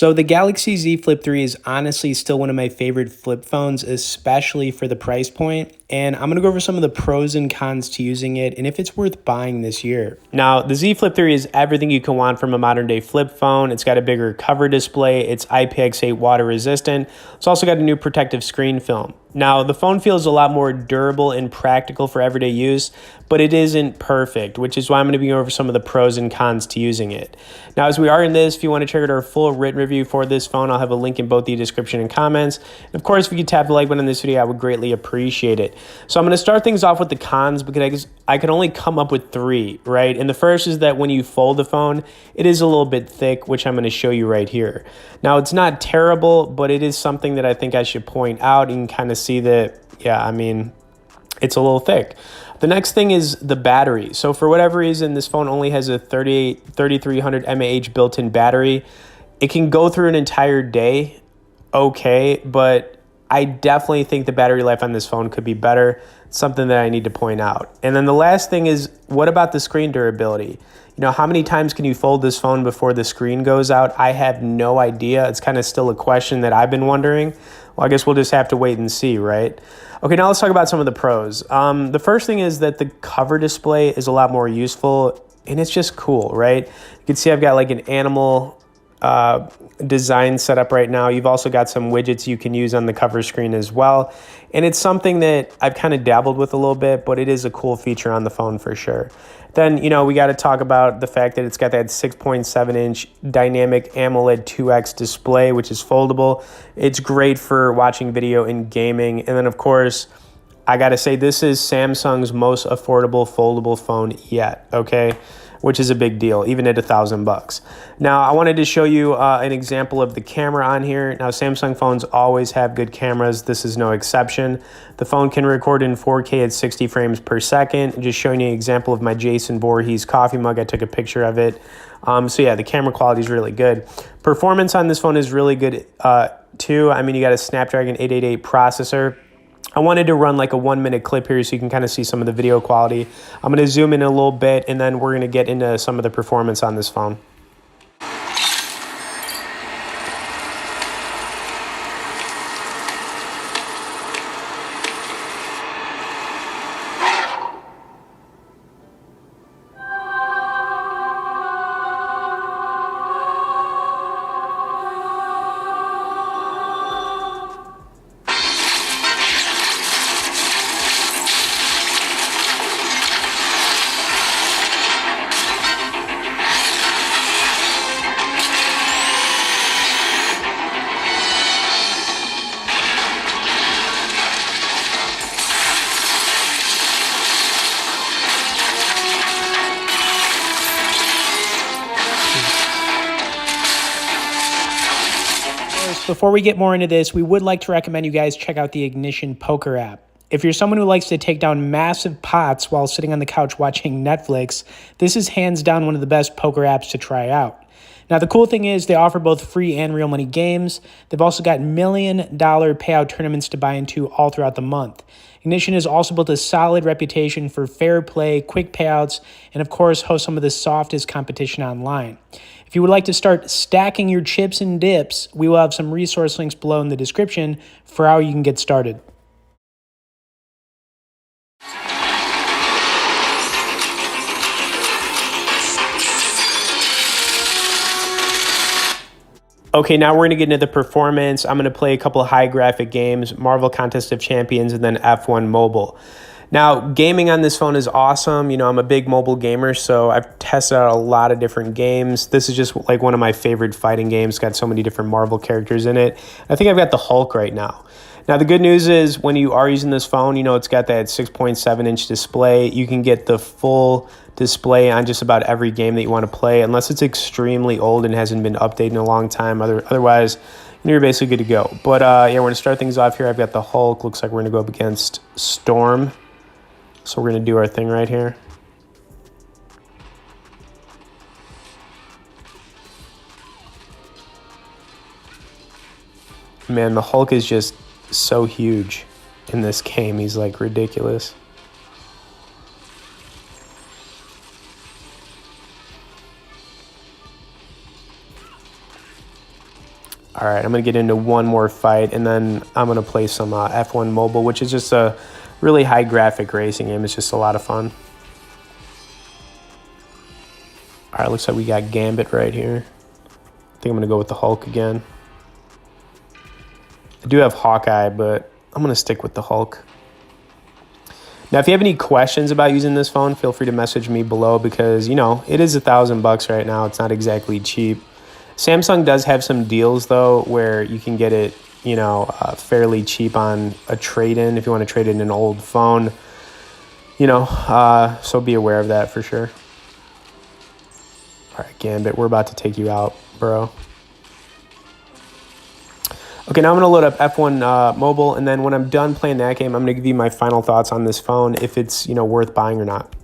So the Galaxy Z Flip 3 is honestly still one of my favorite flip phones, especially for the price point. And I'm going to go over some of the pros and cons to using it and if it's worth buying this year. Now, the Z Flip 3 is everything you can want from a modern day flip phone. It's got a bigger cover display. It's IPX8 water resistant. It's also got a new protective screen film. Now, the phone feels a lot more durable and practical for everyday use, but it isn't perfect, which is why I'm going to be going over some of the pros and cons to using it. Now, as we are in this, if you want to check out our full written review for this phone, I'll have a link in both the description and comments. And of course, if you could tap the like button on this video, I would greatly appreciate it. So I'm going to start things off with the cons because I can only come up with three, right? And the first is that when you fold the phone, it is a little bit thick, which I'm going to show you right here. Now, it's not terrible, but it is something that I think I should point out. You can kind of see that, yeah, I mean, it's a little thick. The next thing is the battery. So for whatever reason, this phone only has a 3300 mAh built-in battery. It can go through an entire day, okay, but I definitely think the battery life on this phone could be better. It's something that I need to point out. And then the last thing is, what about the screen durability? You know, how many times can you fold this phone before the screen goes out? I have no idea. It's kind of still a question that I've been wondering. Well, I guess we'll just have to wait and see, right? Okay, now let's talk about some of the pros. The first thing is that the cover display is a lot more useful, and it's just cool, right? You can see I've got like an animal design set up right now. You've also got some widgets you can use on the cover screen as well. And it's something that I've kind of dabbled with a little bit, but it is a cool feature on the phone for sure. Then, you know, we got to talk about the fact that it's got that 6.7-inch dynamic AMOLED 2X display, which is foldable. It's great for watching video and gaming. And then, of course, I got to say, this is Samsung's most affordable foldable phone yet, okay? Which is a big deal, even at $1,000. Now, I wanted to show you an example of the camera on here. Now, Samsung phones always have good cameras. This is no exception. The phone can record in 4K at 60 frames per second. Just showing you an example of my Jason Voorhees coffee mug. I took a picture of it. So yeah, the camera quality is really good. Performance on this phone is really good too. I mean, you got a Snapdragon 888 processor. I wanted to run like a 1-minute clip here so you can kind of see some of the video quality. I'm going to zoom in a little bit and then we're going to get into some of the performance on this phone. Before we get more into this, we would like to recommend you guys check out the Ignition Poker app. If you're someone who likes to take down massive pots while sitting on the couch watching Netflix, this is hands down one of the best poker apps to try out. Now, the cool thing is they offer both free and real money games. They've also got $1 million payout tournaments to buy into all throughout the month. Ignition has also built a solid reputation for fair play, quick payouts, and of course hosts some of the softest competition online. If you would like to start stacking your chips and dips, we will have some resource links below in the description for how you can get started. Okay, now we're going to get into the performance. I'm going to play a couple of high graphic games, Marvel Contest of Champions, and then F1 Mobile. Now, gaming on this phone is awesome. You know, I'm a big mobile gamer, so I've tested out a lot of different games. This is just like one of my favorite fighting games. It's got so many different Marvel characters in it. I think I've got the Hulk right now. Now, the good news is when you are using this phone, you know, it's got that 6.7-inch display. You can get the full display on just about every game that you want to play, unless it's extremely old and hasn't been updated in a long time. Otherwise, you're basically good to go. But yeah, we're going to start things off here. I've got the Hulk. Looks like we're going to go up against Storm. So we're going to do our thing right here. Man, the Hulk is just so huge in this game. He's like ridiculous. All right, I'm going to get into one more fight, and then I'm going to play some F1 Mobile, which is just a really high graphic racing game. It's just a lot of fun. All right, looks like we got Gambit right here. I think I'm going to go with the Hulk again. I do have Hawkeye, but I'm going to stick with the Hulk. Now, if you have any questions about using this phone, feel free to message me below because, you know, it is $1,000 right now. It's not exactly cheap. Samsung does have some deals, though, where you can get it, you know, fairly cheap on a trade-in if you want to trade in an old phone. You know, so be aware of that for sure. All right, Gambit, we're about to take you out, bro. Okay, now I'm going to load up F1 Mobile, and then when I'm done playing that game, I'm going to give you my final thoughts on this phone, if it's, you know, worth buying or not.